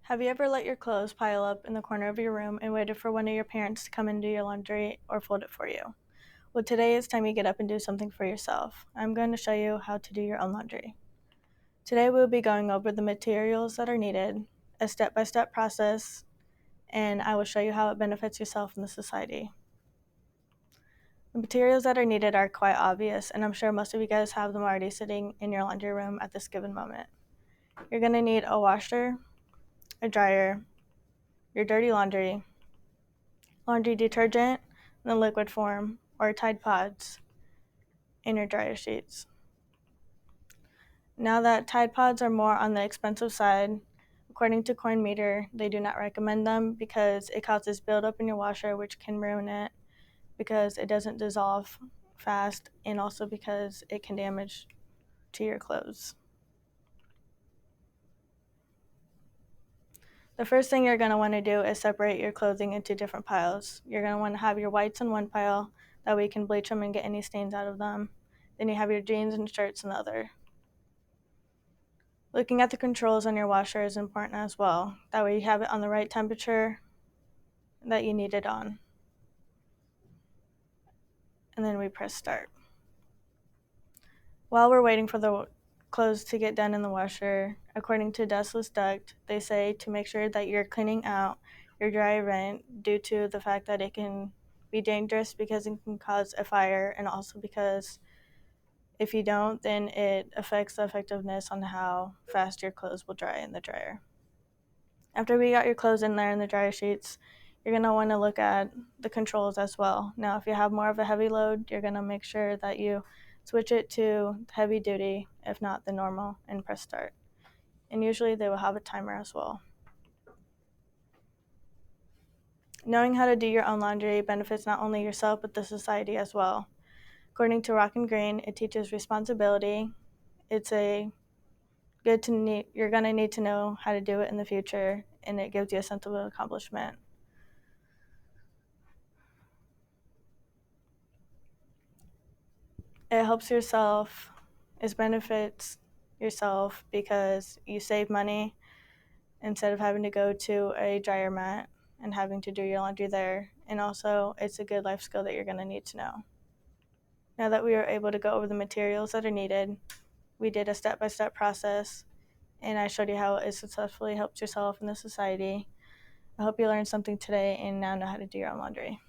Have you ever let your clothes pile up in the corner of your room and waited for one of your parents to come and do your laundry or fold it for you? Well, today it's time you get up and do something for yourself. I'm going to show you how to do your own laundry. Today we'll be going over the materials that are needed, a step-by-step process, and I will show you how it benefits yourself and the society. The materials that are needed are quite obvious, and I'm sure most of you guys have them already sitting in your laundry room at this given moment. You're going to need a washer, a dryer, your dirty laundry detergent in the liquid form, or Tide Pods in your dryer sheets. Now that Tide Pods are more on the expensive side, according to Coin Meter, they do not recommend them because it causes buildup in your washer, which can ruin it because it doesn't dissolve fast, and also because it can damage to your clothes. The first thing you're going to want to do is separate your clothing into different piles. You're going to want to have your whites in one pile, that way you can bleach them and get any stains out of them. Then you have your jeans and shirts in the other. Looking at the controls on your washer is important as well. That way you have it on the right temperature that you need it on. And then we press start. While we're waiting for the clothes to get done in the washer, according to Dustless Duct, they say to make sure that you're cleaning out your dryer vent due to the fact that it can be dangerous because it can cause a fire, and also because if you don't, then it affects the effectiveness on how fast your clothes will dry in the dryer. After we got your clothes in there in the dryer sheets, you're going to want to look at the controls as well. Now, if you have more of a heavy load, you're going to make sure that you switch it to heavy duty, if not the normal, and press start. And usually they will have a timer as well. Knowing how to do your own laundry benefits not only yourself, but the society as well. According to Rock and Green, it teaches responsibility. You're going to need to know how to do it in the future, and it gives you a sense of accomplishment. It helps yourself, it benefits yourself because you save money instead of having to go to a dryer mat and having to do your laundry there. And also, it's a good life skill that you're going to need to know. Now that we were able to go over the materials that are needed, we did a step-by-step process, and I showed you how it successfully helps yourself and the society. I hope you learned something today and now know how to do your own laundry.